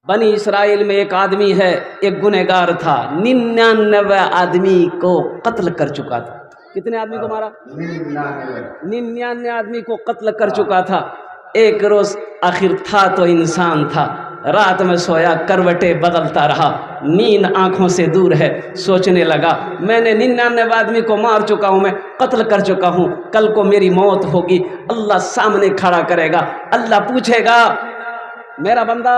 बनी इसराइल में एक आदमी है, एक गुनहगार था, 99 आदमी को कत्ल कर चुका था। कितने आदमी को मारा? 99 आदमी को कत्ल कर चुका था। एक रोज आखिर था तो इंसान था, रात में सोया, करवटें बदलता रहा, नींद आंखों से दूर है। सोचने लगा मैंने 99 आदमी को मार चुका हूँ, मैं कत्ल कर चुका हूँ, कल को मेरी मौत होगी, अल्लाह सामने खड़ा करेगा, अल्लाह पूछेगा मेरा बंदा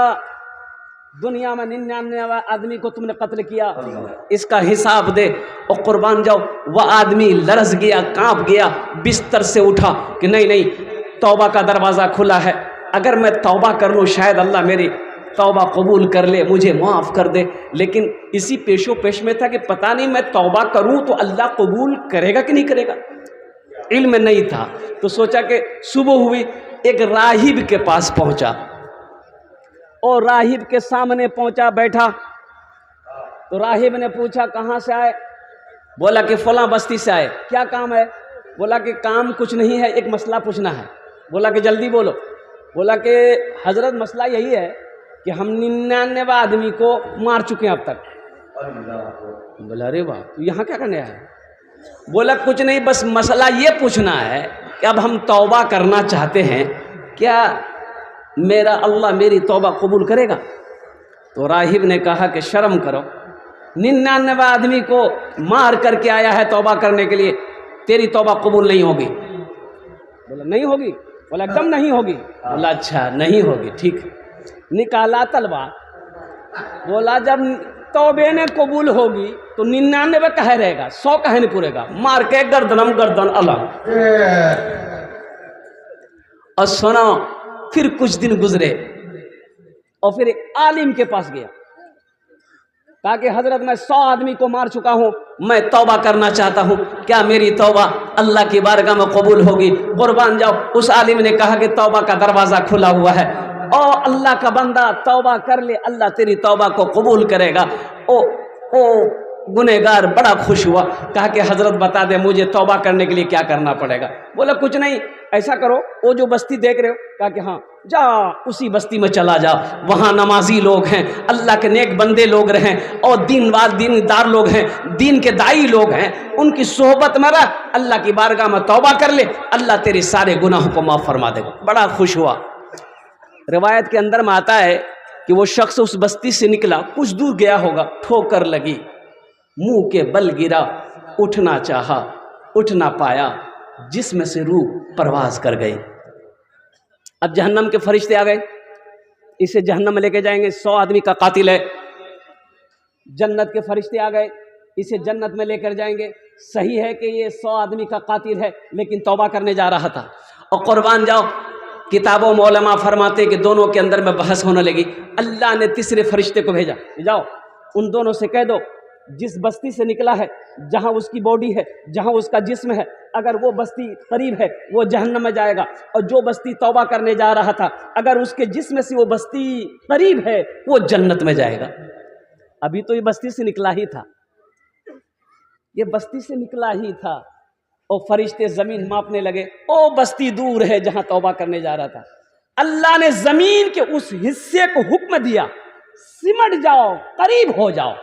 दुनिया में 99 आदमी को तुमने कत्ल किया, इसका हिसाब दे और कुर्बान जाओ। वह आदमी लरस गया, कांप गया, बिस्तर से उठा कि नहीं नहीं, तौबा का दरवाज़ा खुला है, अगर मैं तौबा कर लूँ शायद अल्लाह मेरी तौबा कबूल कर ले, मुझे माफ़ कर दे। लेकिन इसी पेशो पेश में था कि पता नहीं मैं तौबा करूँ तो अल्लाह कबूल करेगा कि नहीं करेगा, इल्म नहीं था। तो सोचा कि सुबह हुई, एक राहिब के पास पहुँचा और राहिब के सामने पहुंचा, बैठा। तो राहिब ने पूछा कहाँ से आए? बोला कि फलां बस्ती से आए। क्या काम है? बोला कि काम कुछ नहीं है, एक मसला पूछना है। बोला कि जल्दी बोलो। बोला कि हजरत मसला यही है कि हम 99 आदमी को मार चुके हैं अब तक। बोला अरे वाह, तो यहाँ क्या करने आया? बोला कुछ नहीं, बस मसला ये पूछना है कि अब हम तौबा करना चाहते हैं, क्या मेरा अल्लाह मेरी तौबा कबूल करेगा? तो राहिब ने कहा कि शर्म करो, 99 आदमी को मार करके आया है तौबा करने के लिए, तेरी तौबा कबूल नहीं होगी। बोला नहीं होगी? बोला एकदम नहीं होगी। बोला अच्छा नहीं होगी, ठीक। निकाला तलवार, बोला जब तौबे ने कबूल होगी तो 99 कहे रहेगा, 100 कहे नहीं पूरेगा, मार के गर्दनम गर्दन अलग। और सुनो, फिर कुछ दिन गुजरे और फिर एक आलिम के पास गया, कहा कि हजरत मैं 100 आदमी को मार चुका हूं, मैं तौबा करना चाहता हूं, क्या मेरी तौबा अल्लाह की बारगाह में कबूल होगी? कुर्बान जाओ। उस आलिम ने कहा कि तौबा का दरवाज़ा खुला हुआ है, ओ अल्लाह का बंदा तौबा कर ले, अल्लाह तेरी तौबा को कबूल करेगा। ओ गुनहगार बड़ा खुश हुआ, कहा कि हजरत बता दे मुझे तौबा करने के लिए क्या करना पड़ेगा? बोला कुछ नहीं, ऐसा करो, वो जो बस्ती देख रहे हो, कहा कि हाँ जा उसी बस्ती में चला जाओ, वहाँ नमाजी लोग हैं, अल्लाह के नेक बंदे लोग रहें और दीनदार लोग हैं, दीन के दाई लोग हैं, उनकी सोहबत में रह, अल्लाह की बारगाह में तौबा कर ले, अल्लाह तेरे सारे गुनाहों को माफ़ फरमा देगा। बड़ा खुश हुआ। रिवायत के अंदर में आता है कि वो शख्स उस बस्ती से निकला, कुछ दूर गया होगा, ठोकर लगी, मुंह के बल गिरा, उठना चाहा, उठ ना पाया, जिस्म से रूह परवाज कर गई। अब जहन्नम के फरिश्ते आ गए, इसे जहन्नम में लेके जाएंगे, 100 आदमी का कातिल है। जन्नत के फरिश्ते आ गए, इसे जन्नत में लेकर जाएंगे। सही है कि ये 100 आदमी का कातिल है, लेकिन तौबा करने जा रहा था। और कुर्बान जाओ, किताबों में उलमा फरमाते कि दोनों के अंदर में बहस होने लगी। अल्लाह ने तीसरे फरिश्ते को भेजा, जाओ उन दोनों से कह दो जिस बस्ती से निकला है, जहां उसकी बॉडी है, जहां उसका जिस्म है, अगर वो बस्ती करीब है वो जहन्नम में जाएगा, और जो बस्ती तौबा करने जा रहा था अगर उसके जिस्म से वो बस्ती करीब है वो जन्नत में जाएगा। अभी तो ये बस्ती से निकला ही था, ये बस्ती से निकला ही था। और फरिश्ते जमीन मापने लगे, ओ बस्ती दूर है जहां तौबा करने जा रहा था। अल्लाह ने जमीन के उस हिस्से को हुक्म दिया, सिमट जाओ, करीब हो जाओ,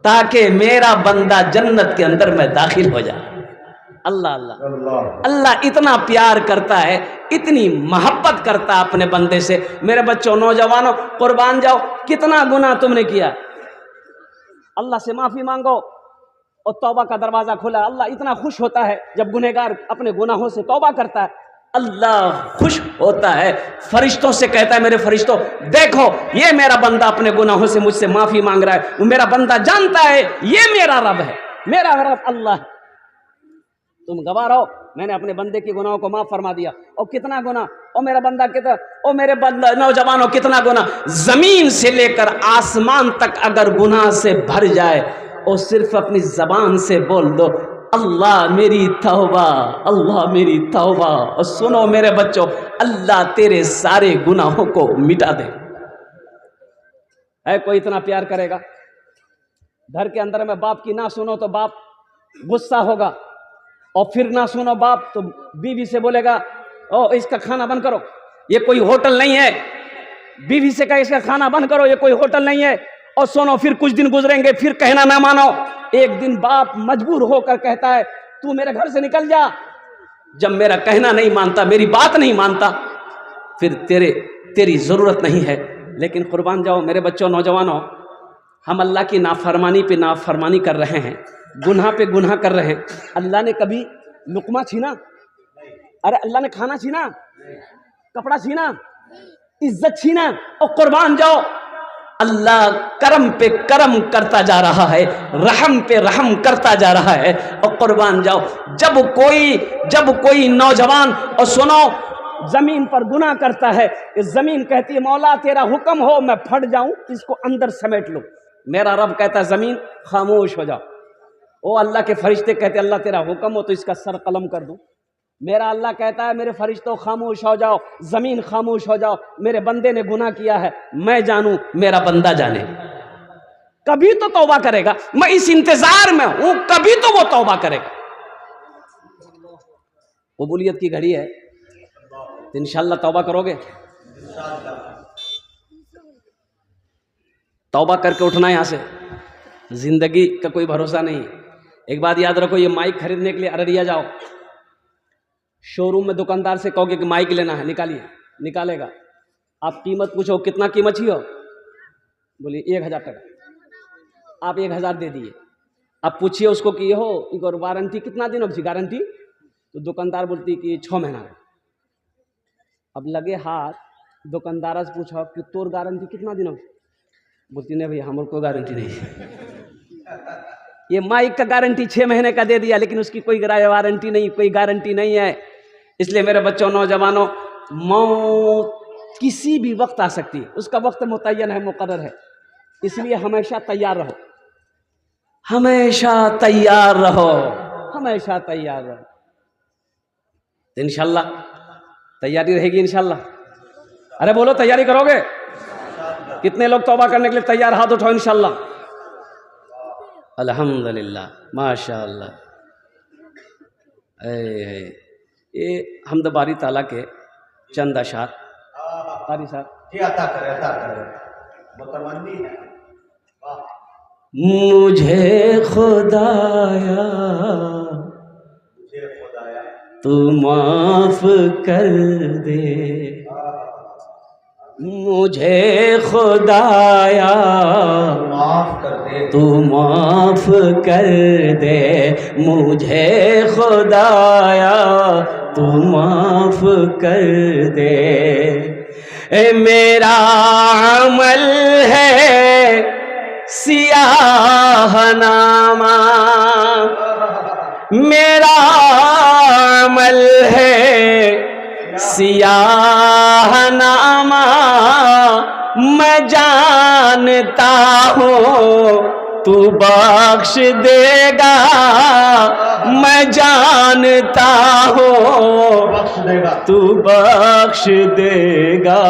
ताकि मेरा बंदा जन्नत के अंदर में दाखिल हो जाए। अल्लाह अल्लाह अल्लाह इतना प्यार करता है, इतनी मोहब्बत करता है अपने बंदे से। मेरे बच्चों, नौजवानों, कुर्बान जाओ, कितना गुनाह तुमने किया, अल्लाह से माफी मांगो और तौबा का दरवाजा खुला। अल्लाह इतना खुश होता है जब गुनहगार अपने गुनाहों से तौबा करता है, अल्लाह खुश होता है, फरिश्तों से कहता है मेरे फरिश्तों देखो ये मेरा बंदा अपने गुनाहों से मुझसे माफी मांग रहा है, वो मेरा बंदा जानता है ये मेरा रब है, मेरा रब अल्लाह है। तुम गवाह रहो, मैंने अपने बंदे के गुनाहों को माफ फरमा दिया। और कितना गुनाह, और मेरा बंदा कितना, और मेरे बंदा, नौजवानों कितना गुनाह, जमीन से लेकर आसमान तक अगर गुनाह से भर जाए और सिर्फ अपनी जबान से बोल दो अल्लाह मेरी तौबा, अल्लाह मेरी तौबा। और सुनो मेरे बच्चों, अल्लाह तेरे सारे गुनाहों को मिटा दे। है कोई इतना प्यार करेगा? घर के अंदर में बाप की ना सुनो तो बाप गुस्सा होगा, और फिर ना सुनो बाप तो बीवी से बोलेगा ओ इसका खाना बंद करो, ये कोई होटल नहीं है, बीवी से कहे इसका खाना बंद करो, ये कोई होटल नहीं है। और सुनो, फिर कुछ दिन गुजरेंगे, फिर कहना ना मानो। एक दिन बाप मजबूर होकर कहता है तू मेरे घर से निकल जा। जब मेरा कहना नहीं मानता, मेरी बात नहीं मानता, फिर तेरी जरूरत नहीं है। लेकिन कुर्बान जाओ मेरे बच्चों, नौजवानों, हम अल्लाह की नाफरमानी पे नाफरमानी कर रहे हैं, गुनाह पे गुनाह कर रहे हैं। अल्लाह ने कभी लुकमा छीना? अरे अल्लाह ने खाना छीना, कपड़ा छीना, इज्जत छीना? और कुर्बान जाओ, अल्लाह करम पे करम करता जा रहा है, रहम पे रहम करता जा रहा है। और कुर्बान जाओ, जब कोई नौजवान, और सुनो, जमीन पर गुनाह करता है, इस जमीन कहती है मौला तेरा हुक्म हो मैं फट जाऊं, इसको अंदर समेट लो। मेरा रब कहता है जमीन खामोश हो जाओ। ओ अल्लाह के फरिश्ते कहते अल्लाह तेरा हुक्म हो तो इसका सर कलम कर दूं। मेरा अल्लाह कहता है मेरे फरिश्तों खामोश हो जाओ, जमीन खामोश हो जाओ, मेरे बंदे ने गुनाह किया है, मैं जानूं मेरा बंदा जाने। कभी तो तौबा करेगा, मैं इस इंतजार में हूं, कभी तो वो तौबा करेगा। कबूलियत की घड़ी है, तो इंशाअल्लाह तौबा करोगे। तौबा करके उठना यहां से, जिंदगी का कोई भरोसा नहीं। एक बात याद रखो, ये माइक खरीदने के लिए अररिया जाओ, शोरूम में दुकानदार से कहोगे कि माइक लेना है, निकालिए, निकालेगा। आप कीमत पूछो कितना कीमत ही हो, बोलिए 1000 टका, आप 1000 दे दिए। आप पूछिए उसको कि ये हो एक और वारंटी कितना दिन होगी गारंटी, तो दुकानदार बोलती कि 6 महीना है। अब लगे हाथ, दुकानदार से पूछो कि तोर गारंटी कितना दिन होगी, बोलती नहीं भैया हमारे कोई गारंटी नहीं है। ये माइक का गारंटी 6 महीने का दे दिया, लेकिन उसकी कोई वारंटी नहीं, कोई गारंटी नहीं है। इसलिए मेरे बच्चों, नौजवानों, मौत किसी भी वक्त आ सकती है, उसका वक्त मुतय्यन है, मुकर्रर है। इसलिए हमेशा तैयार रहो, हमेशा तैयार रहो, हमेशा तैयार रहो। तो इंशाल्लाह तैयारी रहेगी इंशाल्लाह। अरे बोलो तैयारी करोगे? कितने लोग तौबा करने के लिए तैयार? हाथ उठाओ इंशाल्लाह। अल्हम्दुलिल्लाह, माशाअल्लाह। ये हमद बारी ताला के चंद अशार कारी साहब। मुझे खुदाया तू माफ कर दे, मुझे खुदाया माफ कर दे, तू माफ कर दे, मुझे खुदाया तू माफ कर दे। मेरा अमल है सियाह नामा, मेरा अमल है सियाह नामा, मैं जानता हूँ तू बख्श देगा, मैं जानता हूँ तू बख्श देगा।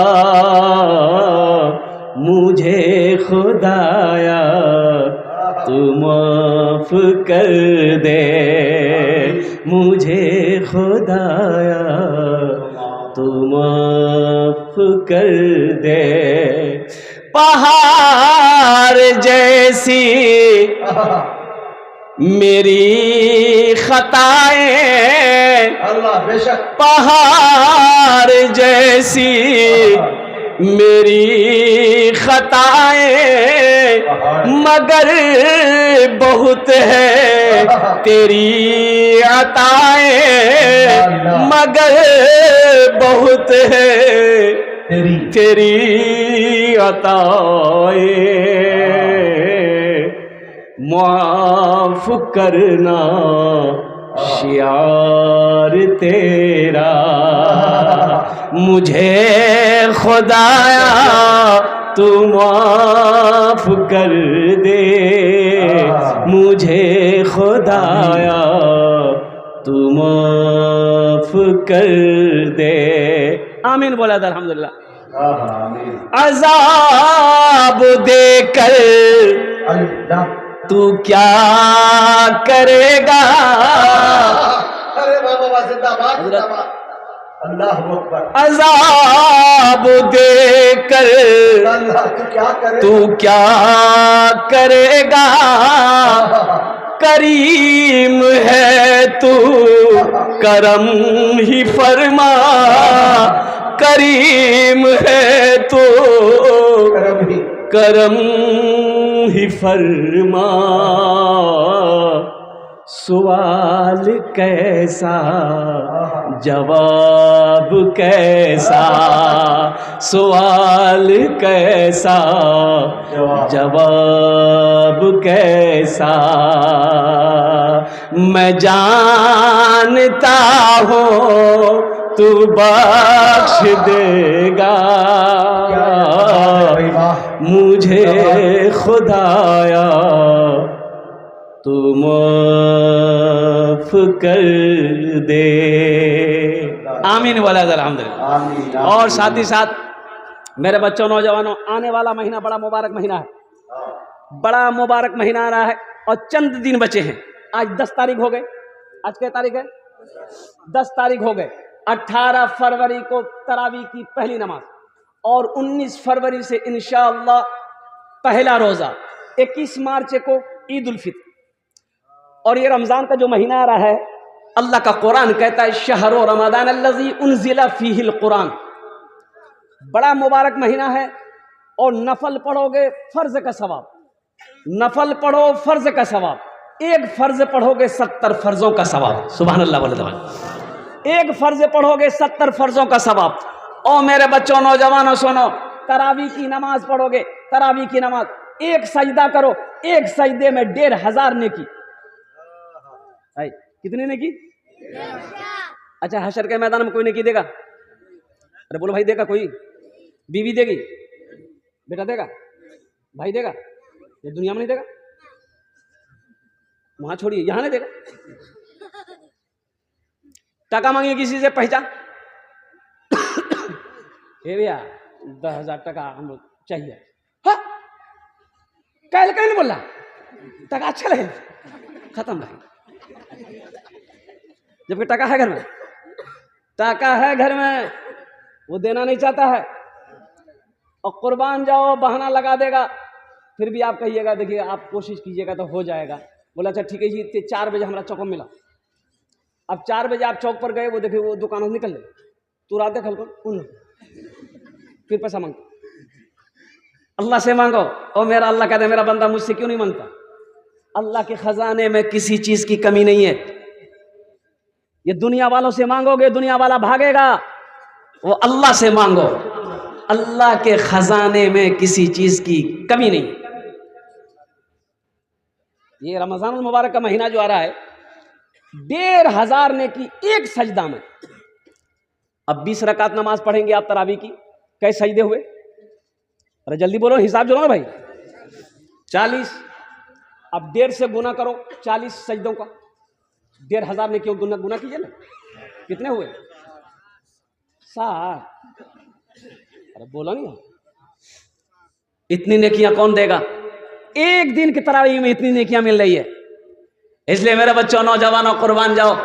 मुझे खुदाया तू माफ कर दे, मुझे खुदाया तू माफ कर दे। पहाड़ जैसी मेरी खताएं, अल्लाह बेशक, पहाड़ जैसी मेरी खताएं, मगर बहुत है तेरी अताएं, मगर बहुत है तेरी अताएं। माफ करना शियार तेरा, मुझे खुदाया तू माफ कर दे, मुझे खुदाया तू माफ कर दे। आमीन बोला था अल्हम्दुलिल्लाह। अज़ाब देकर तू क्या करेगा, अल्लाह अकबर। अजाब देकर अल्लाह तू क्या करे, तू क्या करेगा, करीम है तू करम ही फरमा, करीम है तू करम ही। करम ही फरमा। सवाल कैसा जवाब कैसा, सवाल कैसा जवाब कैसा, मैं जानता हूँ तू बख्श देगा मुझे खुदाया, तू माफ कर दे। आमीन वाला अल्हम्दुलिल्लाह। और साथ ही साथ मेरे बच्चों, नौजवानों, आने वाला महीना बड़ा मुबारक महीना है, बड़ा मुबारक महीना आ रहा है और चंद दिन बचे हैं। आज 10 तारीख हो गए, आज क्या तारीख है? 10 तारीख हो गए। 18 फरवरी को तरावी की पहली नमाज और 19 फरवरी से इंशाअल्लाह पहला रोज़ा, 21 मार्च को ईद उल फित्र। और ये रमज़ान का जो महीना आ रहा है, अल्लाह का कुरान कहता है शहरो रमज़ान अल्लज़ी उन्ज़िला फ़ीहिल कुरान, बड़ा मुबारक महीना है। और नफल पढ़ोगे फ़र्ज़ का सवाब, नफल पढ़ो फ़र्ज़ का सवाब, एक फ़र्ज़ पढ़ोगे 70 फ़र्ज़ों का सवाब। सुभान अल्लाह बोले तो एक फ़र्ज़ पढ़ोगे 70 फ़र्ज़ों का सवाब। और मेरे बच्चों, नौजवानों, सुनो, तरावी की नमाज पढ़ोगे, तरावी की नमाज, एक सजदा करो, एक सजदे में 1500 नेकी। कितने नेकी? अच्छा, हशर के मैदान में कोई नेकी देगा? अरे बोलो भाई, देगा कोई? बीवी देगी, बेटा देगा, भाई देगा? ये दुनिया में नहीं देगा, वहां छोड़िए, यहां नहीं देगा। टका मांगिए किसी से, पहचान ये भैया 10,000 टका हम लोग चाहिए। हाँ, कल नहीं बोला, टका अच्छा लगे, खत्म रहे। जबकि टका है घर में, टका है घर में, वो देना नहीं चाहता है। और कुर्बान जाओ, बहाना लगा देगा, फिर भी आप कहिएगा देखिए आप कोशिश कीजिएगा तो हो जाएगा। बोला अच्छा ठीक है जी, 4 बजे हमारा चौक में मिला। अब 4 बजे आप चौक पर गए, वो देखिए वो दुकानों से निकल ले, तू रात देख हल्को, फिर पैसा मांगो, अल्लाह से मांगो। और मेरा अल्लाह कहता है मेरा बंदा मुझसे क्यों नहीं मांगता? अल्लाह के खजाने में किसी चीज की कमी नहीं है। ये दुनिया वालों से मांगोगे, दुनिया वाला भागेगा, वो अल्लाह से मांगो, अल्लाह के खजाने में किसी चीज की कमी नहीं। ये रमजान मुबारक का महीना जो आ रहा है, 1500 ने की एक सजदा में। अब 20 रकात नमाज पढ़ेंगे आप तरावी की, कैसे सजदे हुए? अरे जल्दी बोलो, हिसाब जोड़ो ना भाई। 40, अब 1.5 से गुना करो 40 सजदों का, 1500 ने क्यों गुना कीजिए ना, कितने हुए? 60। अरे बोलो नहीं, इतनी नेकियां कौन देगा? एक दिन की तरावी में इतनी नेकियां मिल रही है। इसलिए मेरे बच्चों, नौजवानों, कुर्बान जाओ।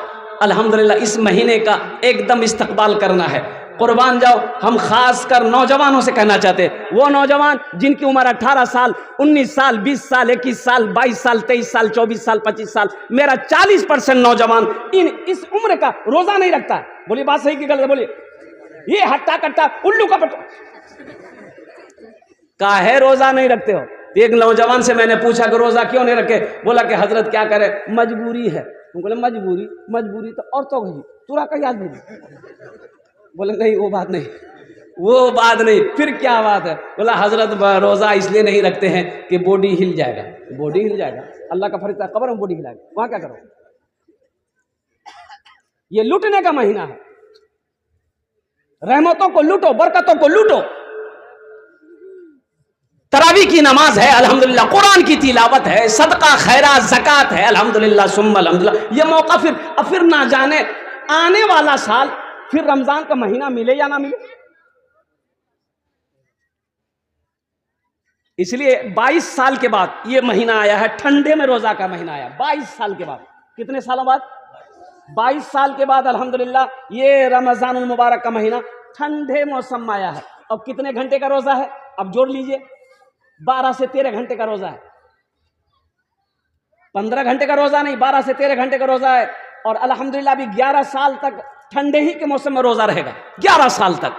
अल्हम्दुलिल्लाह इस महीने का एकदम इस्तकबाल करना है, कुर्बान जाओ। हम खास कर नौजवानों से कहना चाहते हैं, वो नौजवान जिनकी उम्र 18 साल, 19 साल, 20 साल, 21 साल, 22 साल, 23 साल, 24 साल, 25 साल, मेरा 40% नौजवान इस उम्र का रोजा नहीं रखता है। बोलिए बात सही की गलत? बोलिए। ये हट्टा कट्टा उल्लू का पट्टा काहे रोजा नहीं रखते हो? एक नौजवान से मैंने पूछा कि रोजा क्यों नहीं रखे? बोला कि हजरत क्या करे, मजबूरी है। तुम बोले मजबूरी तो और तो गई तुरा का याद नहीं। बोले नहीं, वो बात नहीं, वो बात नहीं, फिर क्या बात है? बोला हजरत रोजा इसलिए नहीं रखते हैं कि बॉडी हिल जाएगा। बॉडी हिल जाएगा? अल्लाह का फरिश्ता कब्र में बॉडी हिलाएगा, वहां क्या करो? ये लूटने का महीना है, रहमतों को लूटो, बरकतों को लूटो। तरावी की नमाज है अल्हम्दुलिल्लाह, कुरान की तिलावत है, सदका खैरात ज़कात है अल्हम्दुलिल्लाह सुम्मा अल्हम्दुलिल्लाह। ये मौका फिर ना जाने आने वाला साल फिर रमजान का महीना मिले या ना मिले। इसलिए 22 साल के बाद ये महीना आया है, ठंडे में रोजा का महीना आया 22 साल के बाद। कितने सालों बाद? 22 साल के बाद अल्हम्दुलिल्लाह ये रमजानुल मुबारक का महीना ठंडे मौसम में आया है। अब कितने घंटे का रोजा है? अब जोड़ लीजिए, 12 से 13 घंटे का रोजा है। 15 घंटे का रोजा नहीं, 12 से 13 घंटे का रोजा है। और अल्हम्दुलिल्लाह अभी 11 साल तक ठंडे ही के मौसम में रोजा रहेगा, 11 साल तक।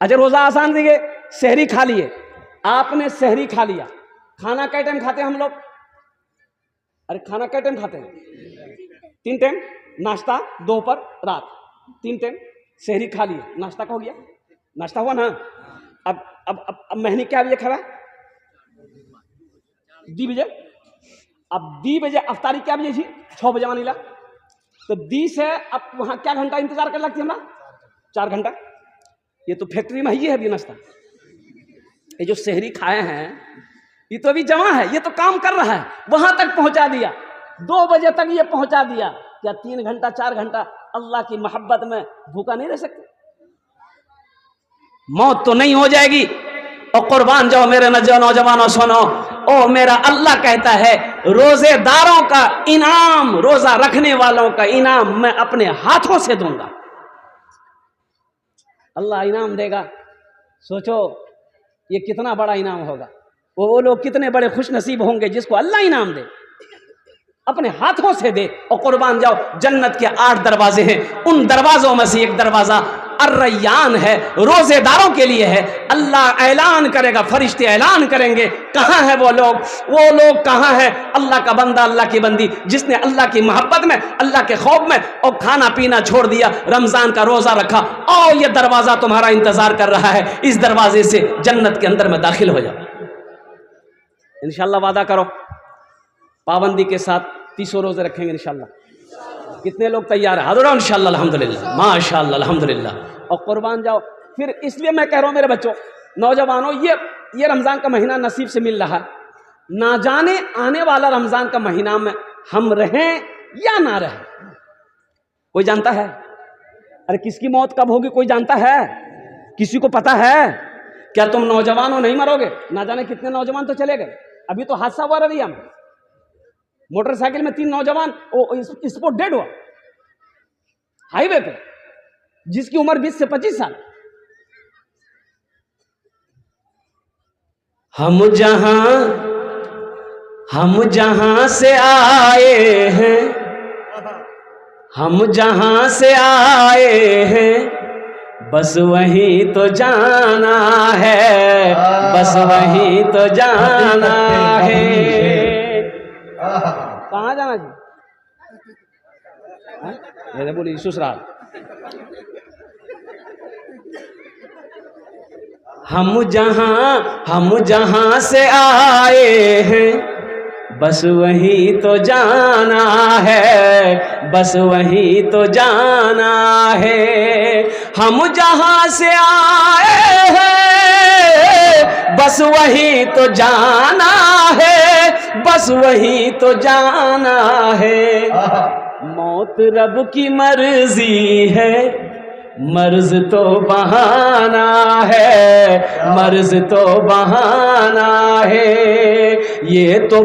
अच्छा, रोजा आसान दिए, सहरी खा लिए। आपने सहरी खा लिया। खाना कै टाइम खाते हैं हम लोग? अरे खाना कै टाइम खाते हैं? 3 टाइम, नाश्ता, दोपहर, रात, 3 टाइम। सहरी खा लिए, नाश्ता का हो गया, नाश्ता हुआ ना। अब महीने क्या बजे खावा? 2 बजे। अब 2 बजे अफ्तारी क्या बजे थी? 6 बजे मानी ला। तो 2 से अब वहां क्या घंटा इंतजार कर लगती है हमरा? 4 घंटा। ये तो फैक्ट्री में ही है अभी नाश्ता। ये जो सहरी खाए हैं ये तो अभी जमा है, ये तो काम कर रहा है, वहां तक पहुंचा दिया। 2 बजे तक ये पहुंचा दिया। क्या 3 घंटा 4 घंटा अल्लाह की मोहब्बत में भूखा नहीं रह सकते? मौत तो नहीं हो जाएगी। और कुर्बान जाओ मेरे नौजवानों, सुनो, ओ मेरा अल्लाह कहता है रोजेदारों का इनाम, रोजा रखने वालों का इनाम मैं अपने हाथों से दूंगा। अल्लाह इनाम देगा। सोचो ये कितना बड़ा इनाम होगा। वो लोग कितने बड़े खुश नसीब होंगे जिसको अल्लाह इनाम दे, अपने हाथों से दे। और कुर्बान जाओ, जन्नत के 8 दरवाजे हैं, उन दरवाजों में से एक दरवाजा अर्रय्यान है, रोजेदारों के लिए है। अल्लाह ऐलान करेगा, फरिश्ते ऐलान करेंगे, कहाँ है वो लोग कहाँ है? अल्लाह का बंदा, अल्लाह की बंदी जिसने अल्लाह की मोहब्बत में, अल्लाह के खौफ में और खाना पीना छोड़ दिया, रमजान का रोजा रखा, और ये दरवाजा तुम्हारा इंतजार कर रहा है। इस दरवाजे से जन्नत के अंदर में दाखिल हो जाओ। इंशाल्लाह वादा करो, पाबंदी के साथ 30 रोजे रखेंगे इंशाल्लाह। कितने लोग तैयार है? हाज़िर इंशाल्लाह, अल्हम्दुलिल्लाह, माशाअल्लाह, अल्हम्दुलिल्लाह। और कुर्बान जाओ। फिर इसलिए मैं कह रहा हूँ मेरे बच्चों, नौजवानों, ये रमज़ान का महीना नसीब से मिल रहा है। ना जाने आने वाला रमज़ान का महीना में हम रहें या ना रहें, कोई जानता है? अरे किसकी मौत कब होगी कोई जानता है? किसी को पता है? क्या तुम नौजवानों नहीं मरोगे? ना जाने कितने नौजवान तो चले गए। अभी तो हादसा हुआ रविया में, मोटरसाइकिल में 3 नौजवान स्पॉट डेड हुआ हाईवे पे, जिसकी उम्र 20 से 25 साल। हम जहां से आए हैं, हम जहां से आए हैं, बस वहीं तो जाना है, बस वहीं तो जाना है। कहाँ जाना जी? ये बोली ससुराल। हम जहां से आए हैं, बस वहीं तो जाना है, बस वहीं तो जाना है। हम जहां से आए हैं, बस वहीं तो जाना है, बस वहीं तो जाना है। मौत रब की मर्जी है, मर्ज तो बहाना है, मर्ज तो बहाना है। ये तो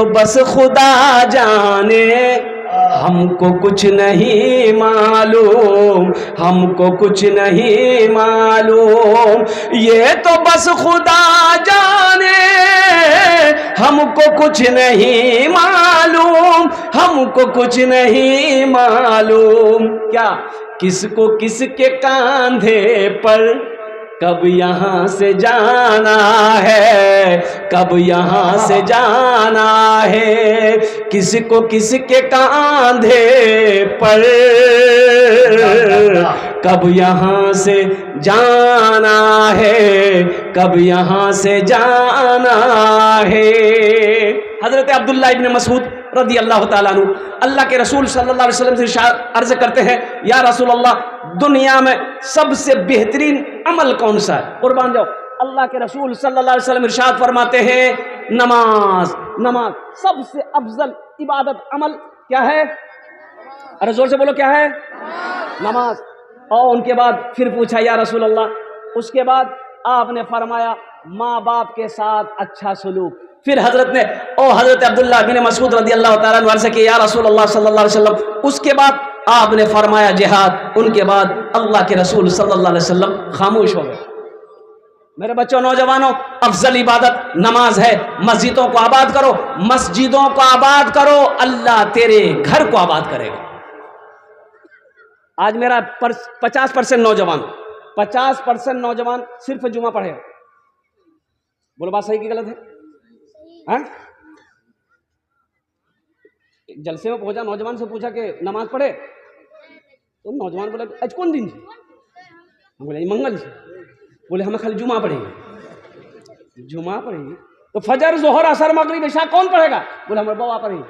बस खुदा जाने, हमको कुछ नहीं मालूम, हमको कुछ नहीं मालूम। ये तो बस खुदा जाने, हमको कुछ नहीं मालूम, हमको कुछ नहीं मालूम। क्या किसको किसके कांधे पर कब यहाँ से जाना है, कब यहाँ से जाना है। किसको किसके कांधे पर कब यहाँ से जाना है, कब यहाँ से जाना है। हजरत अब्दुल्लाह इब्न मसूद रदी अल्लाह ताला अन्हु अल्लाह के रसूल सल्लल्लाहु अलैहि वसल्लम से अर्ज करते हैं, या रसूल अल्लाह, दुनिया में सबसे बेहतरीन अमल कौन सा है? कुर्बान जाओ, अल्लाह के रसूल सल्लल्लाहु अलैहि वसल्लम इरशाद फरमाते हैं, नमाज। नमाज सबसे अफजल इबादत अमल क्या है? अरे जोर से बोलो, क्या है? नमाज। और उनके बाद फिर पूछा, या रसूल अल्लाह, उसके बाद आपने फरमाया माँ बाप के साथ अच्छा सलूक। फिर हजरत ने हजरत अब्दुल्लाह बिन मसूद रज़ी अल्लाह ताला अन्हु से कि या रसूल अल्लाह सल्लल्लाहु अलैहि वसल्लम, उसके बाद आपने फरमाया जिहाद, उनके बाद अल्लाह के रसूल सल्लल्लाहु अलैहि वसल्लम खामोश हो गए। मेरे बच्चों, नौजवानों, अफजल इबादत नमाज है। मस्जिदों को आबाद करो, मस्जिदों को आबाद करो, अल्लाह तेरे घर को आबाद करेगा। आज मेरा 50% नौजवान 50% नौजवान सिर्फ जुमा पढ़े। बोलो बात सही की गलत है? हाँ? जलसे में पहुंचा, नौजवान से पूछा कि नमाज पढ़े, तो नौजवान बोला आज कौन दिन से? हम बोले मंगल से। बोले हमें खाली जुमा पढ़ेंगे। जुमा पढ़ेंगे तो फजर जोहर असर मगरिब इशा कौन पढ़ेगा? बोले हमारे बाबा पढ़ेंगे।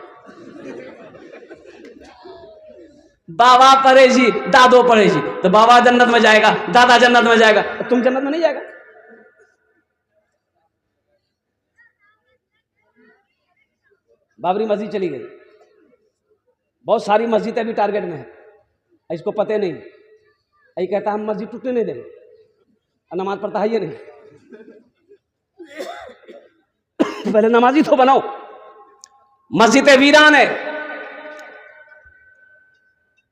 बाबा पढ़े जी, दादो पढ़े जी, तो बाबा जन्नत में जाएगा, दादा जन्नत में जाएगा, तो तुम जन्नत में नहीं जाएगा। बाबरी मस्जिद चली गई, बहुत सारी मस्जिदें भी टारगेट में है, इसको पते नहीं। यही कहता हम मस्जिद टूटने नहीं देंगे, नमाज पढ़ता है ये नहीं। पहले नमाजी तो बनाओ। मस्जिद वीरान है।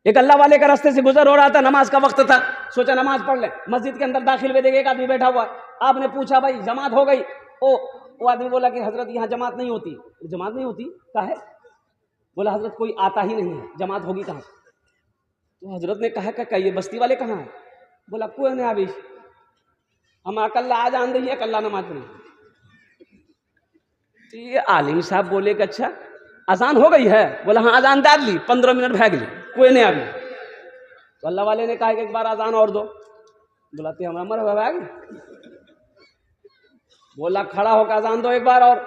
एक अल्लाह वाले का रास्ते से गुजर हो रहा था, नमाज का वक्त था, सोचा नमाज पढ़ ले। मस्जिद के अंदर दाखिल हुए, देखे एक आदमी बैठा हुआ। आपने पूछा भाई जमात हो गई? वो आदमी बोला कि हजरत यहाँ जमात नहीं होती। जमात नहीं होती क्या है? बोला हजरत कोई आता ही नहीं है, जमात होगी कहाँ? तो हजरत ने कहा क्या ये बस्ती वाले कहाँ हैं? बोला कोई नहीं अभी, हम अकल्ला आज आन दही अकल्ला नमाज पढ़ी। तो ये आलिम साहब बोले कि अच्छा अजान हो गई है? बोला हाँ अजान डाल ली, 15 मिनट भाग ली, कोई नहीं अभी। तो अल्लाह वाले ने कहा कि एक बार अजान और दो। बोला तो हमारा मर भाग। बोला खड़ा होकर अजान दो एक बार और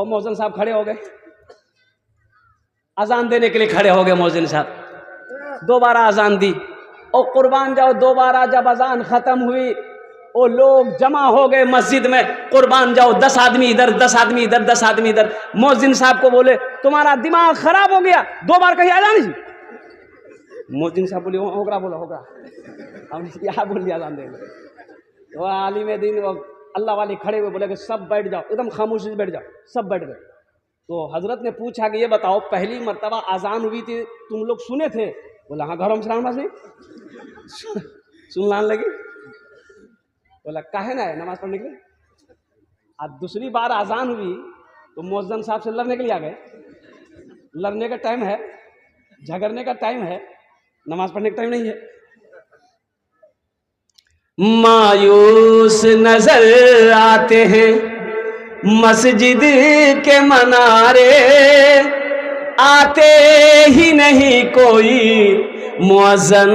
मौजन साहब खड़े हो गए, अजान देने के लिए खड़े हो गए। मौजन साहब दोबारा अजान दी और कुर्बान जाओ, दोबारा जब अजान खत्म हुई वो लोग जमा हो गए मस्जिद में। कुर्बान जाओ, 10 आदमी इधर, 10 आदमी इधर, 10 आदमी इधर। मौजिन साहब को बोले तुम्हारा दिमाग खराब हो गया, 2 बार कहीं अजान जी। मौजिन साहब बोले होगा, बोला होगा, हमने क्या बोल दिया अजान देने। तो आलिम दीन अल्लाह वाले खड़े हुए, बोले कि सब बैठ जाओ, एकदम खामोशी से बैठ जाओ। सब बैठ गए। तो हजरत ने पूछा कि ये बताओ पहली मर्तबा अजान हुई थी तुम लोग सुने थे? बोला हाँ, घरों में सलाम नहीं सुन लगी। बोला काहे ना है नमाज पढ़ने के लिए। अब दूसरी बार अजान हुई तो मौजन साहब से लड़ने के लिए आ गए। लड़ने का टाइम है, झगड़ने का टाइम है, नमाज पढ़ने का टाइम नहीं है। मायूस नजर आते हैं मस्जिद के मनारे, आते ही नहीं कोई मुअज्जन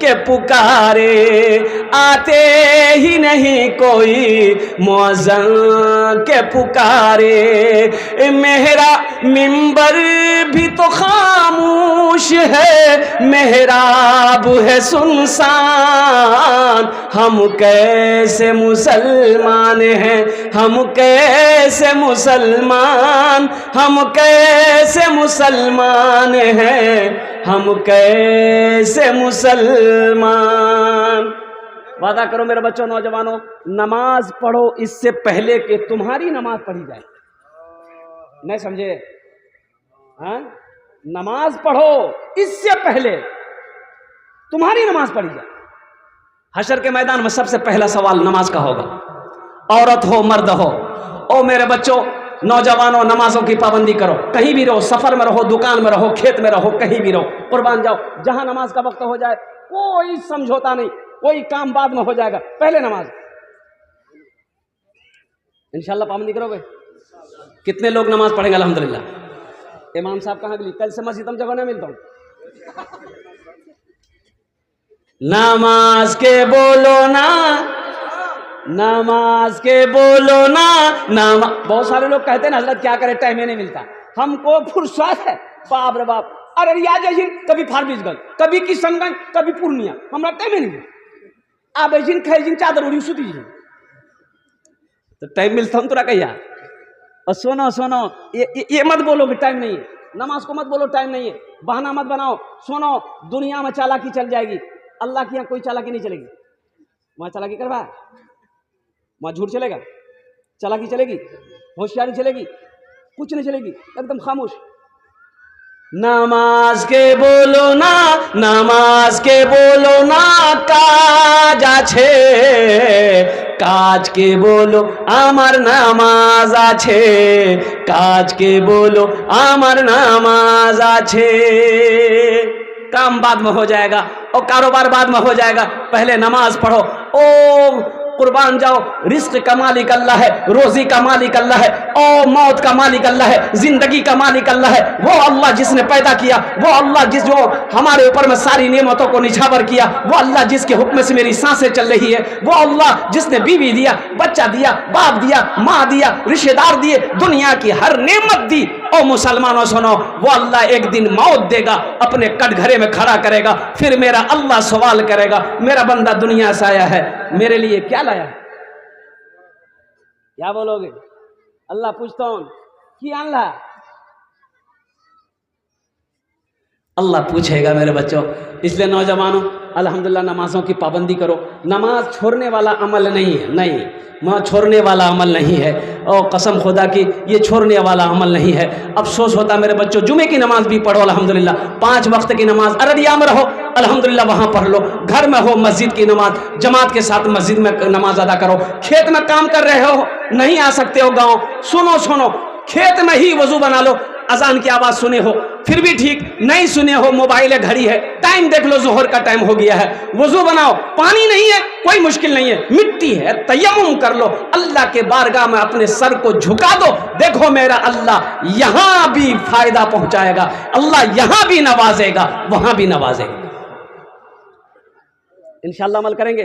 के पुकारे, आते ही नहीं कोई मुअज्जन के पुकारे। मेरा मिंबर भी तो खामोश है, मेहराब है सुनसान। हम कैसे मुसलमान हैं, हम कैसे मुसलमान, हम कैसे मुसलमान हैं, हम कैसे मुसलमान। वादा करो मेरे बच्चों, नौजवानों, नमाज पढ़ो इससे पहले कि तुम्हारी नमाज पढ़ी जाए। नहीं समझे? हाँ, नमाज पढ़ो इससे पहले तुम्हारी नमाज पढ़ी जाए। हशर के मैदान में सबसे पहला सवाल नमाज का होगा, औरत हो मर्द हो। ओ मेरे बच्चों, नौजवानों, नमाजों की पाबंदी करो। कहीं भी रहो, सफर में रहो, दुकान में रहो, खेत में रहो, कहीं भी रहो, कुर्बान जाओ। जहां नमाज का वक्त हो जाए कोई समझौता नहीं, कोई काम बाद में हो जाएगा, पहले नमाज। इंशाल्लाह पाबंदी करोगे? कितने लोग नमाज पढ़ेंगे? अल्हम्दुलिल्लाह। इमाम साहब कहाँ गए? कल से मस्जिद में जगह नहीं मिलता हूँ। नमाज के बोलो ना, नमाज के बोलो ना। बहुत सारे लोग कहते हैं ना हजरत क्या करे, टाइम ही नहीं मिलता। हमको फुर्सत है, बाप रे बाप। अरे रियाज कभी फारबिसगंज, कभी किशनगंज, कभी पूर्णिया, हमारा टाइम ही नहीं। आप ऐसी खेजिन चादर उड़ी सुती जी तो टाइम मिलता हम तोरा कहिया। और सुनो सुनो, ये मत बोलो कि टाइम नहीं है। नमाज को मत बोलो टाइम नहीं है, बहाना मत बनाओ। सुनो, दुनिया में चालाकी चल जाएगी, अल्लाह के यहाँ कोई चालाकी नहीं चलेगी। वहाँ चालाकी करवा, वहाँ झूठ चलेगा। चालाकी चलेगी, होशियारी चलेगी, कुछ नहीं चलेगी, एकदम खामोश। नामाज के बोलो ना, नामाज के बोलो ना, काज आछे, काज के बोलो आमार नामाज आछे, काज के बोलो आमार नामाज आछे। काम बाद में हो जाएगा और कारोबार बाद में हो जाएगा, पहले नमाज पढ़ो। ओ कुर्बान जाओ, रिस्क का मालिक अल्लाह है, रोजी का मालिक अल्लाह है, और मौत का मालिक अल्लाह है, जिंदगी का मालिक अल्लाह है। वो अल्लाह जिसने पैदा किया, वो अल्लाह जो हमारे ऊपर में सारी नेमतों को निछावर किया, वो अल्लाह जिसके हुक्म से मेरी सांसें चल रही है, वो अल्लाह जिसने बीवी दिया, बच्चा दिया, बाप दिया, माँ दिया, रिश्तेदार दिए, दुनिया की हर नेमत दी। ओ मुसलमानों सुनो, वो अल्लाह एक दिन मौत देगा, अपने कटघरे में खड़ा करेगा, फिर मेरा अल्लाह सवाल करेगा, मेरा बंदा दुनिया से आया है, मेरे लिए क्या लाया? क्या बोलोगे? अल्लाह पूछता हूं कि अल्लाह, अल्लाह पूछेगा मेरे बच्चों। इसलिए नौजवानों, अल्हम्दुलिल्लाह नमाजों की पाबंदी करो। नमाज छोड़ने वाला अमल नहीं है, नहीं, वहाँ छोड़ने वाला अमल नहीं है, और कसम खुदा की ये छोड़ने वाला अमल नहीं है। अफसोस होता मेरे बच्चों, जुमे की नमाज भी पढ़ो अल्हम्दुलिल्लाह, 5 वक्त की नमाज अररिया में रहो अल्हम्दुलिल्लाह वहाँ पढ़ लो, घर में हो मस्जिद की नमाज जमात के साथ मस्जिद में नमाज अदा करो। खेत में काम कर रहे हो, नहीं आ सकते हो गाँव, सुनो, खेत में ही वजू बना लो, अजान की आवाज़ सुने हो फिर भी ठीक, नहीं सुने हो मोबाइल है, घड़ी है, टाइम देख लो, जोहर का टाइम हो गया है, वजू बनाओ, पानी नहीं है कोई मुश्किल नहीं है, मिट्टी है, तयम्मुम कर लो, अल्लाह के बारगाह में अपने सर को झुका दो, देखो मेरा अल्लाह यहां भी फायदा पहुंचाएगा, अल्लाह यहां भी नवाजेगा, वहां भी नवाजेगा। इंशाअल्लाह अमल करेंगे।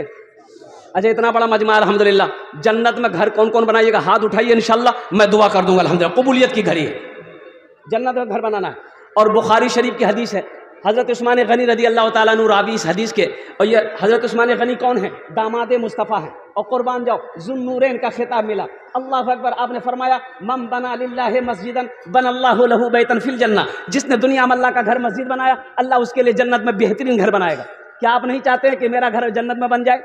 अच्छा, इतना बड़ा मजमा अल्हम्दुलिल्लाह, जन्नत में घर कौन कौन बनाइएगा? हाथ उठाइए, इंशाअल्लाह मैं दुआ कर दूंगा। अल्हम्दुलिल्लाह कबूलियत की घड़ी है, जन्नत में घर बनाना है। और बुखारी शरीफ की हदीस है, हज़रत उस्मान गनी रदी अल्लाह ताला अन्हु रावी इस हदीस के, और ये हज़रत उस्मान गनी कौन है? दामाद मुस्तफ़ा है, और कुर्बान जाओ ज़ुन्नूरैन का खिताब मिला। अल्लाह अकबर, आपने फरमाया मम बना लिल्लाहि मस्जिदन बनल्लाहु लहू बैतन फिल जन्नह, जिसने दुनिया में अल्लाह का घर मस्जिद बनाया, अल्लाह उसके लिए जन्नत में बेहतरीन घर बनाएगा। क्या आप नहीं चाहते हैं कि मेरा घर जन्नत में बन जाए?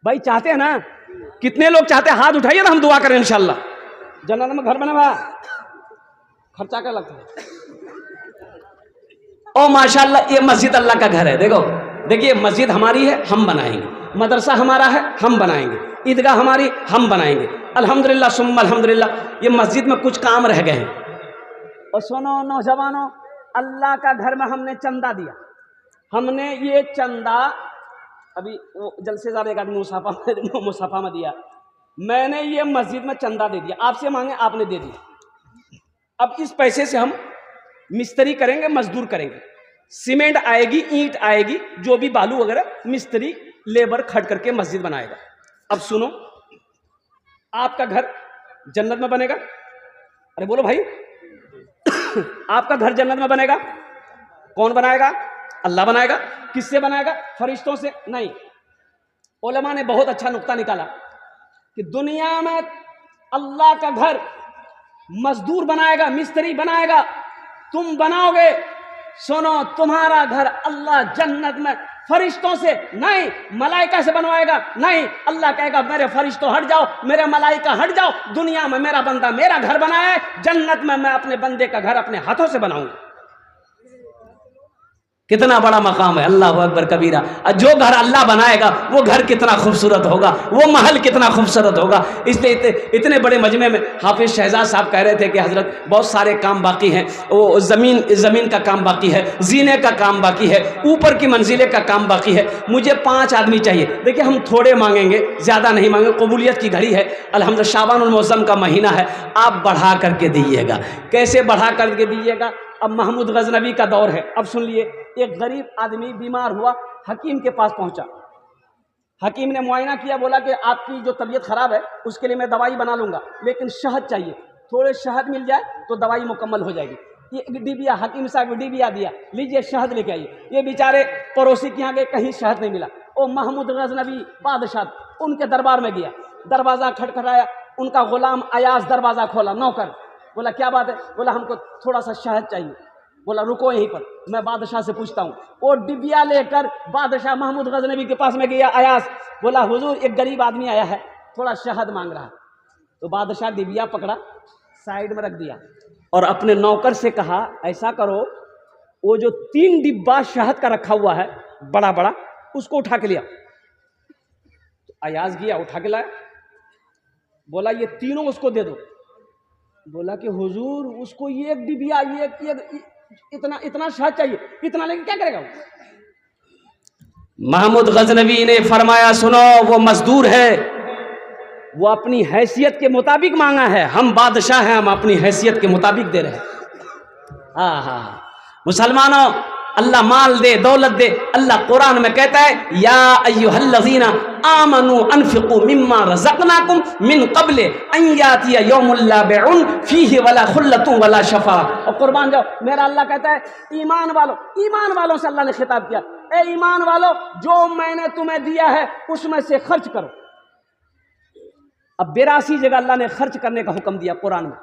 भाई चाहते हैं ना? कितने लोग चाहते हैं? हाथ उठाइए ना, हम दुआ करें इंशाअल्लाह जन्नत में घर बना। खर्चा क्या लगता है? ओ माशाअल्लाह, ये मस्जिद अल्लाह का घर है। देखिए मस्जिद हमारी है, हम बनाएंगे, मदरसा हमारा है, हम बनाएंगे, ईदगाह हमारी, हम बनाएंगे। अल्हम्दुलिल्लाह सुम्मा अल्हम्दुलिल्लाह, ये मस्जिद में कुछ काम रह गए हैं। और सुनो नौजवानों, अल्लाह का घर में हमने चंदा दिया, हमने ये चंदा अभी वो जलसे ज़्यादा एक आदमी मुसाफा में दिया, मैंने ये मस्जिद में चंदा दे दिया, आपसे मांगे आपने दे दिया। अब इस पैसे से हम मिस्त्री करेंगे, मजदूर करेंगे, सीमेंट आएगी, ईंट आएगी, जो भी बालू वगैरह, मिस्त्री लेबर खट करके मस्जिद बनाएगा। अब सुनो, आपका घर जन्नत में बनेगा। अरे बोलो भाई आपका घर जन्नत में बनेगा, कौन बनाएगा? अल्लाह बनाएगा। किससे बनाएगा? फरिश्तों से नहीं। उलमा ने बहुत अच्छा नुक्ता निकाला कि दुनिया में अल्लाह का घर मजदूर बनाएगा, मिस्त्री बनाएगा, तुम बनाओगे। सुनो, तुम्हारा घर अल्लाह जन्नत में फरिश्तों से नहीं, मलाइका से बनवाएगा। नहीं, अल्लाह कहेगा मेरे फरिश्तों हट जाओ, मेरे मलाइका हट जाओ, दुनिया में मेरा बंदा मेरा घर बनाया है, जन्नत में मैं अपने बंदे का घर अपने हाथों से बनाऊंगा। कितना बड़ा मकाम है, अल्लाह अकबर कबीरा। जो घर अल्लाह बनाएगा वो घर कितना खूबसूरत होगा, वो महल कितना खूबसूरत होगा। इसलिए इतने बड़े मजमे में हाफिज शहजाद साहब कह रहे थे कि हजरत बहुत सारे काम बाकी हैं, वो ज़मीन का काम बाकी है, जीने का काम बाकी है, ऊपर की मंजिले का काम बाकी है, मुझे 5 आदमी चाहिए। देखिए हम थोड़े मांगेंगे, ज़्यादा नहीं मांगेंगे, कबूलियत की घड़ी है, अल्हम्दुलिल्लाह शाबानुल मुअज़्ज़म का महीना है, आप बढ़ा करके दीजिएगा। कैसे बढ़ा करके दीजिएगा? अब महमूद गजनवी का दौर है। अब सुन लिए, एक गरीब आदमी बीमार हुआ, हकीम के पास पहुंचा, हकीम ने मुआयना किया, बोला कि आपकी जो तबीयत खराब है उसके लिए मैं दवाई बना लूंगा, लेकिन शहद चाहिए, थोड़े शहद मिल जाए तो दवाई मुकम्मल हो जाएगी। ये डिबिया, हकीम साहब डिबिया दिया, लीजिए शहद लेके आइए। ये बेचारे पड़ोसी के यहाँ गए, कहीं शहद नहीं मिला। ओ महमूद गजनवी बादशाह उनके दरबार में गया, दरवाज़ा खटखटाया, उनका गुलाम अयाज दरवाज़ा खोला, नौकर बोला क्या बात है? बोला हमको थोड़ा सा शहद चाहिए। बोला रुको यहीं पर, मैं बादशाह से पूछता हूँ। वो डिबिया लेकर बादशाह महमूद गजनवी के पास में गया। अयास बोला हुजूर, एक गरीब आदमी आया है, थोड़ा शहद मांग रहा है। तो बादशाह डिबिया पकड़ा, साइड में रख दिया और अपने नौकर से कहा ऐसा करो, वो जो 3 डिब्बा शहद का रखा हुआ है बड़ा बड़ा, उसको उठा के लिया। तो अयाज गया, उठा के लाया, बोला ये तीनों उसको दे दो। बोला कि हुजूर उसको ये एक डिबिया ये इतना शहद चाहिए, इतना लेके क्या करेगा वो? महमूद गजनवी ने फरमाया सुनो, वो मजदूर है, वो अपनी हैसियत के मुताबिक मांगा है, हम बादशाह हैं, हम अपनी हैसियत के मुताबिक दे रहे हैं। हाँ, मुसलमानों, अल्लाह माल दे, दौलत दे। अल्लाह कुरान में कहता है या अय्युहल्लज़ीना आमनू अनफिकू मिम्मा रज़क़नाकुम मिन क़ब्ल अन यातिया यौमुल ला बैउन फीहि वला खुल्लतुन वला शफा। और कुर्बान जाओ, मेरा अल्लाह कहता है ईमान वालों से अल्लाह ने खिताब किया, ए ईमान वालों, जो मैंने तुम्हें दिया है उसमें से खर्च करो। अब 82 जगह अल्लाह ने खर्च करने का हुक्म दिया कुरान में।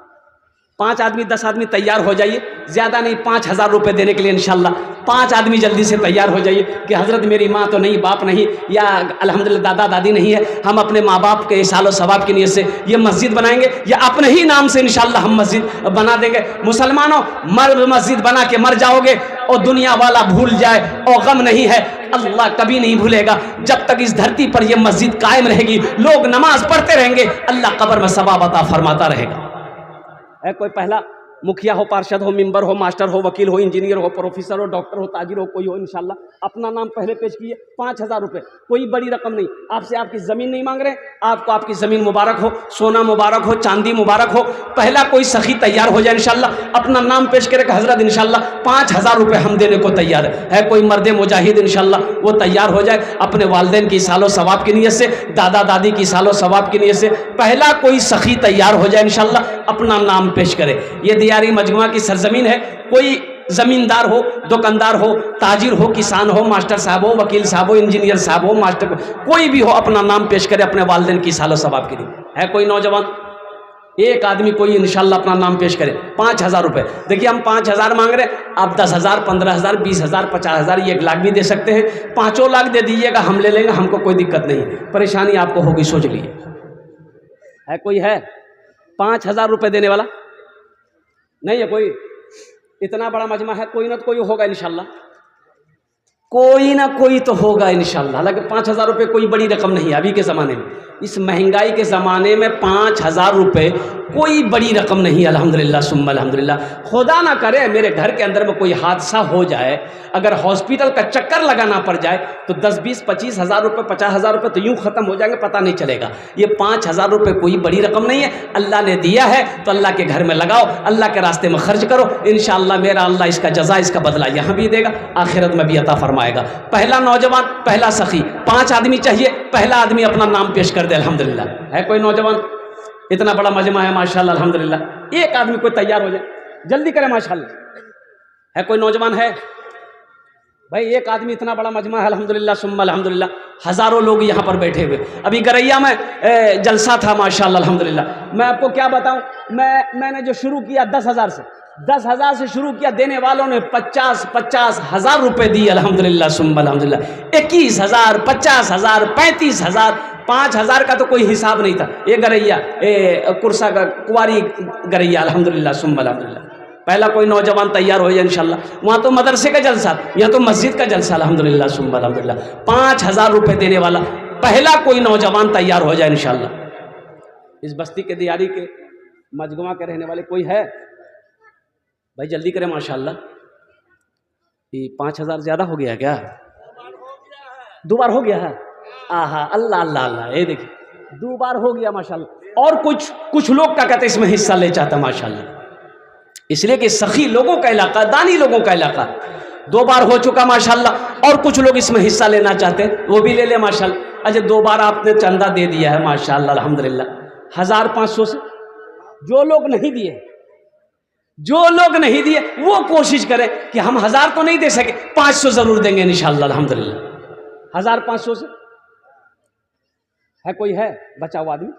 5 आदमी 10 आदमी तैयार हो जाइए, ज़्यादा नहीं 5000 रुपये देने के लिए इंशाल्लाह। 5 आदमी जल्दी से तैयार हो जाइए कि हज़रत मेरी माँ तो नहीं, बाप नहीं, या अल्हम्दुलिल्लाह दादा दादी नहीं है, हम अपने माँ बाप के इसालो सवाब की नीयत से ये मस्जिद बनाएंगे, या अपने ही नाम से इंशाल्लाह हम मस्जिद बना देंगे। मुसलमानों, मस्जिद बना के मर जाओगे और दुनिया वाला भूल जाए और गम नहीं है, अल्लाह कभी नहीं भूलेगा। जब तक इस धरती पर यह मस्जिद कायम रहेगी, लोग नमाज पढ़ते रहेंगे, अल्लाह कब्र में सवाब अता फरमाता रहेगा। है कोई पहला मुखिया हो, पार्षद हो, मेंबर हो, मास्टर हो, वकील हो, इंजीनियर हो, प्रोफेसर हो, डॉक्टर हो, ताजिर हो, कोई हो, इंशाल्लाह अपना नाम पहले पेश किए। 5000 रुपये, कोई बड़ी रकम नहीं, आपसे आपकी ज़मीन नहीं मांग रहे, आपको आपकी ज़मीन मुबारक हो, सोना मुबारक हो, चांदी मुबारक हो। पहला कोई सखी तैयार हो जाए इंशाल्लाह, अपना नाम पेश करे, हज़रत इंशाल्लाह 5000 रुपये हम देने को तैयार है। कोई मर्द मुजाहिद इंशाल्लाह वो तैयार हो जाए अपने वालिदैन की सालो सवाब की नीयत से, दादा दादी की सालो सवाब की नीयत से। पहला कोई सखी तैयार हो जाए इंशाल्लाह, अपना नाम पेश करे। ये दियारी मजमुआ की सरजमीन है, कोई जमींदार हो, दुकानदार हो, ताजिर हो, किसान हो, मास्टर साहब हो, वकील साहब हो, इंजीनियर साहब हो, मास्टर कोई भी हो, अपना नाम पेश करे अपने वालिदैन की सालो सवाब के लिए। है कोई नौजवान, एक आदमी कोई इंशाल्लाह अपना नाम पेश करे। 5000 रुपये, देखिए हम 5000 मांग रहे हैं, आप 10,000, 15,000, 20,000, 50,000, 1 लाख भी दे सकते हैं। 5 लाख दे दीजिएगा, हम ले लेंगे, हमको कोई दिक्कत नहीं। परेशानी आपको होगी, सोच लीजिए। है कोई है 5000 रुपये देने वाला? नहीं है कोई? इतना बड़ा मजमा है, कोई ना कोई होगा इंशाल्लाह, कोई ना कोई तो होगा इंशाल्लाह। हालांकि 5000 रुपये कोई बड़ी रकम नहीं है अभी के ज़माने में, इस महंगाई के ज़माने में 5000 रुपये कोई बड़ी रकम नहीं है। अल्हम्दुलिल्लाह सुम्मा अल्हम्दुलिल्लाह। खुदा ना करे मेरे घर के अंदर में कोई हादसा हो जाए, अगर हॉस्पिटल का चक्कर लगाना पड़ जाए तो 10, 20, 25,000 रुपये, 50,000 रुपये तो यूँ ख़त्म हो जाएंगे, पता नहीं चलेगा। ये 5000 रुपये कोई बड़ी रकम नहीं है, अल्लाह ने दिया है तो अल्लाह के घर में लगाओ, अल्लाह के रास्ते में खर्च करो। इंशाअल्लाह मेरा अल्लाह इसका जज़ा, इसका बदला यहाँ भी देगा, आखिरत में भी अता फरमाएगा। पहला नौजवान, पहला सखी, 5 आदमी चाहिए, पहला आदमी अपना नाम पेश कर दे। अल्हम्दुलिल्लाह। है कोई नौजवान? इतना बड़ा मजमा है माशाल्लाह अल्हम्दुलिल्लाह। एक आदमी कोई तैयार हो जाए, जल्दी करें माशाल्लाह। है कोई नौजवान? है भाई, एक आदमी, इतना बड़ा मजमा है अल्हम्दुलिल्लाह सुम्मा अल्हम्दुलिल्लाह। हज़ारों लोग यहाँ पर बैठे हुए। अभी गरैया में जलसा था माशाल्लाह अल्हम्दुलिल्लाह। मैं आपको क्या बताऊँ, मैंने जो शुरू किया 10,000 से, 10,000 से शुरू किया, देने वालों ने 50 हज़ार रुपये दिए अल्हम्दुलिल्लाह सुम्मा अल्हम्दुलिल्लाह। 21,000, 50,000, 35,000, 5,000 का तो कोई हिसाब नहीं था। ये गरैया, कुरसा का कुवारी गरैया अल्हम्दुलिल्लाह सुम्मा अल्हम्दुलिल्लाह। पहला कोई नौजवान तैयार हो जाए इंशाल्लाह। वहाँ तो मदरसे का जलसा, यहाँ तो मस्जिद का जलसा अल्हम्दुलिल्लाह सुम्मा अल्हम्दुलिल्लाह। 5000 रुपये देने वाला पहला कोई नौजवान तैयार हो जाए इंशाल्लाह। इस बस्ती के दियारी के मजमुआ के रहने वाले कोई है? भाई जल्दी करें माशाल्लाह। ये 5000 ज़्यादा हो गया क्या? 2 बार हो गया है? आहा, अल्लाह अल्लाह अल्लाह। ये देखिए 2 बार हो गया माशाल्लाह। और कुछ लोग क्या कहते हैं, इसमें हिस्सा ले चाहता माशाल्लाह, इसलिए कि सखी लोगों का इलाका, दानी लोगों का इलाका। 2 बार हो चुका माशाल्लाह, और कुछ लोग इसमें हिस्सा लेना चाहते हैं, वो भी ले ले माशाल्लाह। अच्छा, 2 बार आपने चंदा दे दिया है माशाल्लाह अल्हम्दुलिल्लाह। 1500 से जो लोग नहीं दिए वो कोशिश करें कि हम 1000 तो नहीं दे सके, 500 जरूर देंगे इंशाल्लाह अल्हम्दुलिल्लाह। 1500 से है कोई? है बचा हुआ आदमी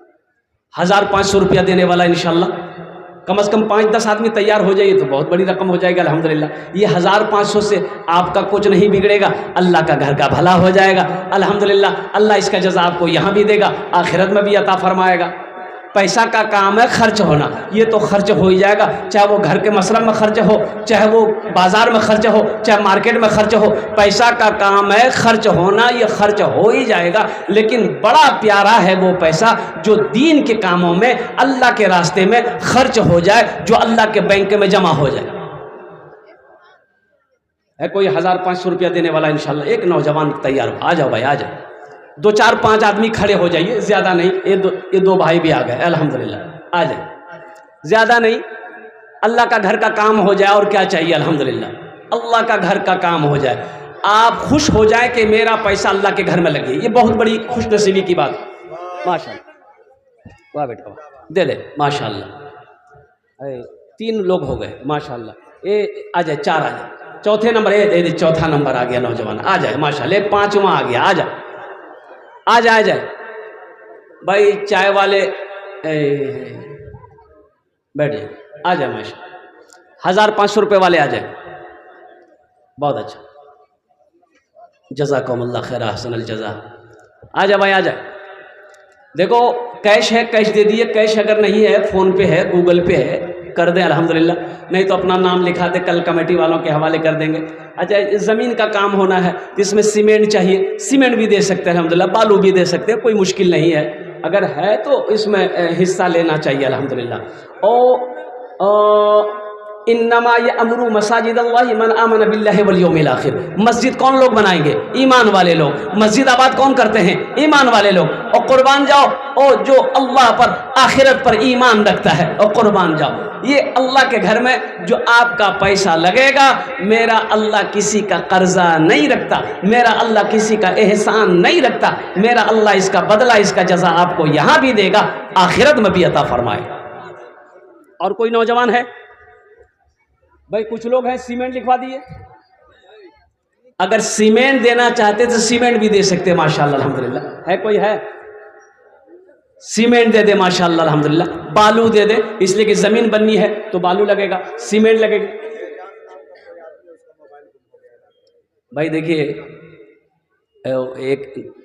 1500 रुपया देने वाला इंशाल्लाह। कम से कम 5-10 आदमी तैयार हो जाइए तो बहुत बड़ी रकम हो जाएगी अल्हम्दुलिल्लाह। ये 1500 से आपका कुछ नहीं बिगड़ेगा, अल्लाह का घर का भला हो जाएगा अल्हम्दुलिल्लाह। अल्लाह इसका जज़ा आपको यहाँ भी देगा, आखिरत में भी अता फरमाएगा। पैसा का काम है खर्च होना, ये तो खर्च हो ही जाएगा, चाहे वो घर के मसरफ में खर्च हो, चाहे वो बाजार में खर्च हो, चाहे मार्केट में खर्च हो। पैसा का काम है खर्च होना, ये खर्च हो ही जाएगा। लेकिन बड़ा प्यारा है वो पैसा जो दीन के कामों में, अल्लाह के रास्ते में खर्च हो जाए, जो अल्लाह के बैंक में जमा हो जाए। है कोई 1500 रुपया देने वाला इंशाल्लाह, एक नौजवान तैयार हो, आ जाओ भाई आ जाओ, 2 4 5 आदमी खड़े हो जाइए, ज़्यादा नहीं, ये दो भाई भी आ गए अल्हम्दुलिल्लाह, आ जाए, ज़्यादा नहीं, अल्लाह का घर का काम हो जाए। और क्या चाहिए, अल्हम्दुलिल्लाह अल्लाह का घर का काम हो जाए, आप खुश हो जाए कि मेरा पैसा अल्लाह के घर में लगे, ये बहुत बड़ी खुशनसीबी की बात। माशाअल्लाह, वाह बेटा वाह, दे दे माशाअल्लाह। 3 लोग हो गए माशाअल्लाह, ये आ जाए, 4 आ जाए, चौथे नंबर, ये चौथा नंबर आ गया नौजवान, आ जाए माशाअल्लाह, 5वां आ गया, आ जाए आ जाए, आ जाए भाई, चाय वाले बैठ जाए, आ जाए माशा, 1500 रुपये वाले आ जाए, बहुत अच्छा, जज़ाकुमुल्लाह खैर अहसनल जज़ा। आ जाए भाई आ जाए। देखो कैश है, कैश दे दिए, कैश अगर नहीं है फ़ोन पे है, गूगल पे है, कर दें अल्हम्दुलिल्लाह, नहीं तो अपना नाम लिखा दे, कल कमेटी वालों के हवाले कर देंगे। अच्छा, ज़मीन का काम होना है, इसमें सीमेंट चाहिए, सीमेंट भी दे सकते हैं अल्हम्दुलिल्लाह, बालू भी दे सकते हैं, कोई मुश्किल नहीं है, अगर है तो इसमें हिस्सा लेना चाहिए अल्हम्दुलिल्लाह। और इन्नमा यअमुरु मसाजिदल्लाहि मन आमन बिल्लाहि वल यौमिल आखिर, मस्जिद कौन लोग बनाएंगे, ईमान वाले लोग, मस्जिद आबाद कौन करते हैं, ईमान वाले लोग। और कुर्बान जाओ, और जो अल्लाह पर आखिरत पर ईमान रखता है, और कुर्बान जाओ, ये अल्लाह के घर में जो आपका पैसा लगेगा, मेरा अल्लाह किसी का कर्जा नहीं रखता, मेरा अल्लाह किसी का एहसान नहीं रखता, मेरा अल्लाह इसका बदला, इसका जजा आपको यहाँ भी देगा, आखिरत में भी अता फरमाए। और कोई नौजवान है भाई, कुछ लोग हैं सीमेंट लिखवा दिए, अगर सीमेंट देना चाहते तो सीमेंट भी दे सकते हैं माशाअल्लाह अल्हम्दुलिल्लाह। है कोई है, सीमेंट दे दे माशाअल्लाह अल्हम्दुलिल्लाह, बालू दे दे, इसलिए कि ज़मीन बननी है तो बालू लगेगा, सीमेंट लगेगा। भाई देखिए, एक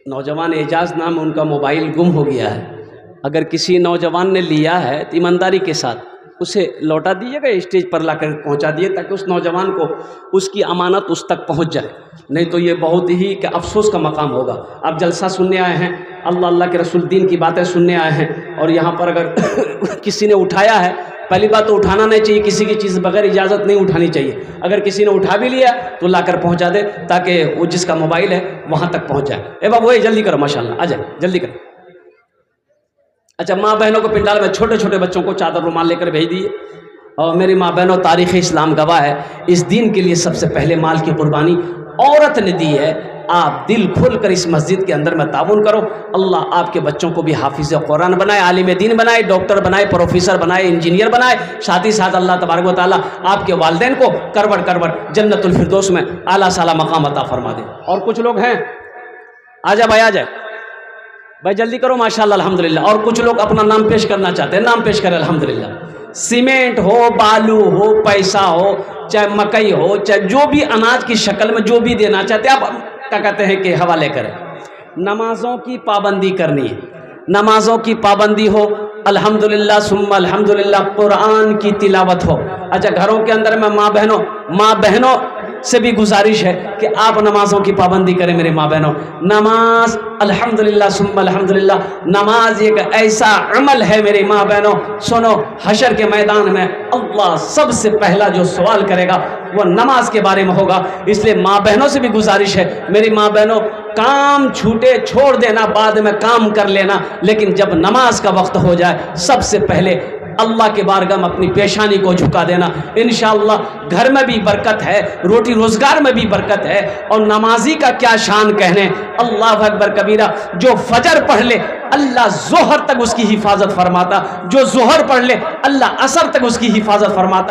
नौजवान एजाज नाम है, उनका मोबाइल गुम हो गया है, अगर किसी नौजवान ने लिया है तो ईमानदारी के साथ उसे लौटा दीजिएगा, स्टेज पर लाकर पहुंचा दिए, ताकि उस नौजवान को उसकी अमानत उस तक पहुंच जाए, नहीं तो ये बहुत ही कि अफसोस का मकाम होगा। आप जलसा सुनने आए हैं, अल्लाह के रसूल दीन की बातें सुनने आए हैं, और यहाँ पर अगर किसी ने उठाया है, पहली बात तो उठाना नहीं चाहिए, किसी की चीज़ बगैर इजाज़त नहीं उठानी चाहिए, अगर किसी ने उठा भी लिया तो लाकर पहुँचा दे, ताकि वो जिसका मोबाइल है वहाँ तक पहुँच जाए। ए बाबू जल्दी करो माशाल्लाह, आ जाए जल्दी करो। अच्छा, माँ बहनों को पिंडाल में छोटे छोटे बच्चों को चादर रुमाल लेकर भेज दिए। और मेरी माँ बहनों, तारीख़ इस्लाम गवाह है, इस दीन के लिए सबसे पहले माल की कुर्बानी औरत ने दी है। आप दिल खोल कर इस मस्जिद के अंदर में ताउन करो, अल्लाह आपके बच्चों को भी हाफिज़ कुरान बनाए, आलिम दीन बनाए, डॉक्टर बनाए, प्रोफेसर बनाए, इंजीनियर बनाए, साथ ही साथ अल्लाह तबारक व तआला आपके वालिदैन को करवट करवट जन्नतुल फिरदौस में आला साला मकाम अता फरमा दे। और कुछ लोग हैं, आ जाए भाई आ जाए भाई, जल्दी करो माशाल्लाह अल्हम्दुलिल्लाह। और कुछ लोग अपना नाम पेश करना चाहते हैं, नाम पेश करें अल्हम्दुलिल्लाह। सीमेंट हो, बालू हो, पैसा हो, चाहे मकई हो, चाहे जो भी अनाज की शक्ल में जो भी देना चाहते हैं, आप क्या कहते हैं कि हवाले करें। नमाजों की पाबंदी करनी है, नमाजों की पाबंदी हो, अल्हम्दुलिल्लाह सुम्मा अल्हम्दुलिल्लाह, कुरान की तिलावत हो। अच्छा, घरों के अंदर में माँ बहनों से भी गुजारिश है कि आप नमाजों की पाबंदी करें। मेरे माँ बहनों, नमाज अल्हम्दुलिल्लाह सुम्मा अल्हम्दुलिल्लाह, नमाज एक ऐसा अमल है मेरी माँ बहनों, सुनो, हशर के मैदान में अल्लाह सबसे पहला जो सवाल करेगा वो नमाज के बारे में होगा। इसलिए माँ बहनों से भी गुजारिश है, मेरी माँ बहनों, काम छूटे छोड़ देना, बाद में काम कर लेना, लेकिन जब नमाज का वक्त हो जाए सबसे पहले अल्लाह के बारगाह में अपनी पेशानी को झुका देना। इंशाअल्लाह घर में भी बरकत है, रोटी रोजगार में भी बरकत है। और नमाजी का क्या शान कहने, अल्लाह अकबर कबीरा। जो फजर पढ़ ले अल्लाह जोहर तक उसकी हिफाजत फरमाता, जो जोहर पढ़ ले अल्लाह असर तक उसकी हिफाजत फरमाता।